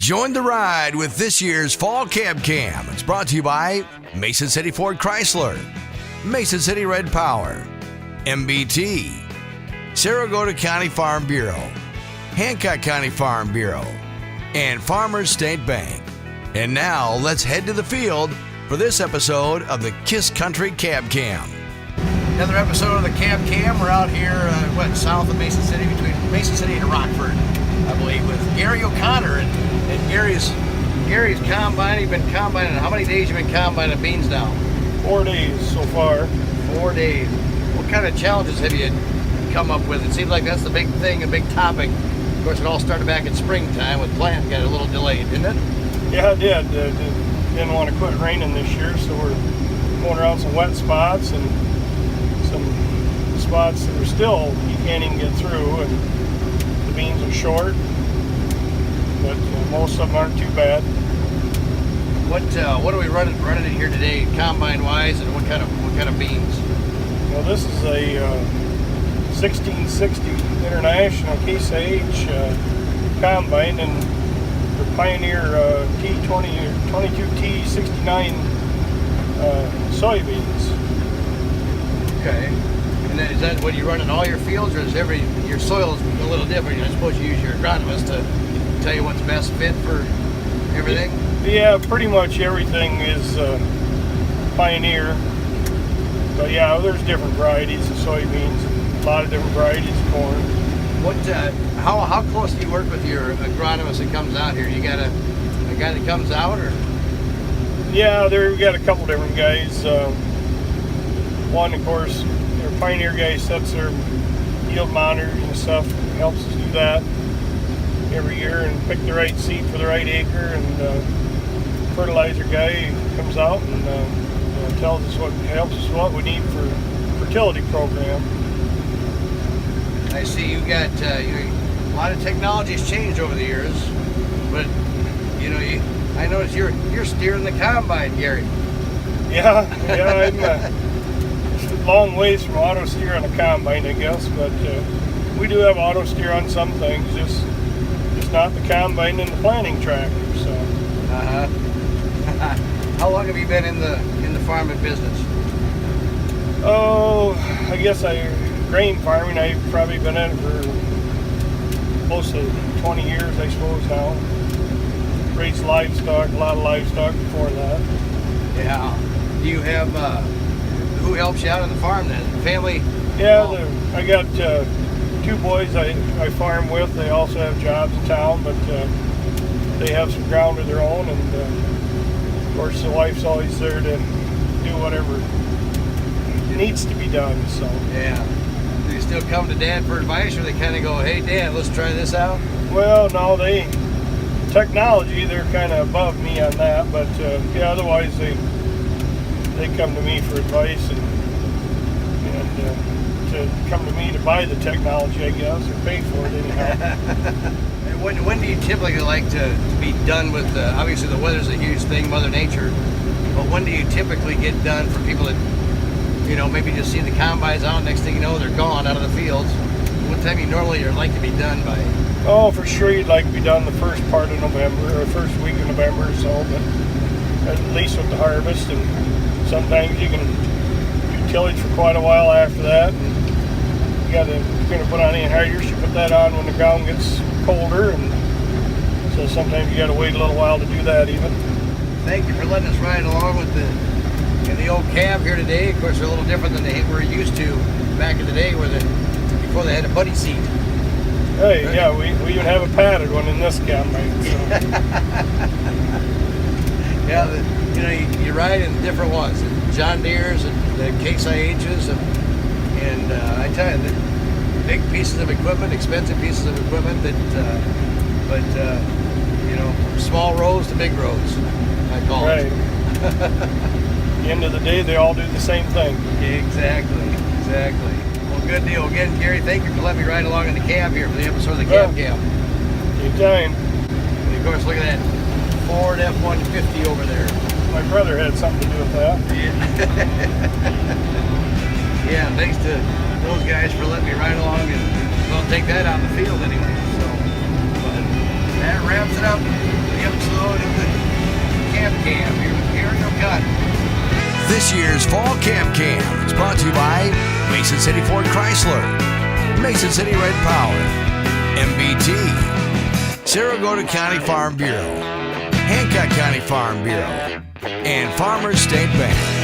Join the ride with this year's Fall Cab Cam. It's brought to you by Mason City Ford Chrysler, Mason City Red Power, MBT, Saragota County Farm Bureau, Hancock County Farm Bureau, and Farmers State Bank. And now let's head to the field for this episode of the Kiss Country Cab Cam. Another episode of the Cab Cam. We're out here, south of Mason City, between Mason City and Rockford, I believe, with Gary O'Connor. And Gary's combine. You've been combining. How many days you been combining beans now? 4 days so far. 4 days. What kind of challenges have you come up with? It seems like that's the big thing, a big topic. Of course, it all started back in springtime with planting. Got a little delayed, didn't it? Yeah, it did. Didn't want to quit raining this year, so we're going around some wet spots and some spots that are still you can't even get through, and the beans are short, but most of them aren't too bad. What are we running in here today, combine wise, and what kind of beans? Well, this is a 1660 International Case IH combine, and the Pioneer T20 or 22T69 soybeans. Okay. And is that what you run in all your fields, or is your soil is a little different? I suppose you use your agronomist to tell you what's best fit for everything? Yeah, pretty much everything is Pioneer. But yeah, there's different varieties of soybeans, a lot of different varieties of corn. How close do you work with your agronomist that comes out here? You got a guy that comes out, or? Yeah, we got a couple different guys. One, of course, their Pioneer guy sets their yield monitors and stuff, helps us do that every year and pick the right seed for the right acre. And fertilizer guy comes out and tells us helps us what we need for fertility program. I see you got a lot of technology's changed over the years, but I notice you're steering the combine, Gary. Yeah, I'm a long ways from auto steer on a combine, I guess, but we do have auto steer on some things, just not the combine and the planting tractor. So. How long have you been in the farming business? Oh, I guess grain farming. I've probably been in it for close to 20 years, I suppose now. Raised livestock, a lot of livestock before that. Yeah. Do you have who helps you out on the farm then? Family? Yeah, I got 2 boys I farm with. They also have jobs in town, but they have some ground of their own, and of course the wife's always there to do whatever needs to be done. So yeah. Do you still come to Dad for advice, or they kind of go, "Hey Dad, let's try this out"? Well, no, technology, they're kind of above me on that, but yeah, otherwise they come to me for advice and to come to me to buy the technology, I guess, or pay for it anyhow. When do you typically like to be done with obviously the weather's a huge thing, Mother Nature, but when do you typically get done for people that maybe just see the combines out, next thing you know they're gone out of the fields? What time you normally like to be done by? Oh, for sure you'd like to be done the first part of November, or first week of November or so, but at least with the harvest. And sometimes you can do tillage for quite a while after that. And you're going to put on any hydrous, you put that on when the ground gets colder, and so sometimes you got to wait a little while to do that even. Thank you for letting us ride along with the old cab here today. Of course, they're a little different than they were used to back in the day, before they had a buddy seat. Hey, yeah, we even have a padded one in this combine. So. Yeah, you ride in different ones, the John Deere's and the Case IH's, and I tell you, the big pieces of equipment, expensive pieces of equipment but from small rows to big rows, I call it. Right. At the end of the day, they all do the same thing. Exactly. Well, good deal. Again, Gary, thank you for letting me ride along in the cab here for the episode of the Cab Cam. Anytime. And of course, look at that Ford F-150 over there. My brother had something to do with that. Yeah, thanks to those guys for letting me ride along and take that out in the field anyway. So, but that wraps it up. The go to the Camp here in Ocala. This year's Fall Camp Cam is brought to you by Mason City Ford Chrysler, Mason City Red Power, MBT, Saragota County Farm Bureau, Hancock County Farm Bureau, and Farmers State Bank.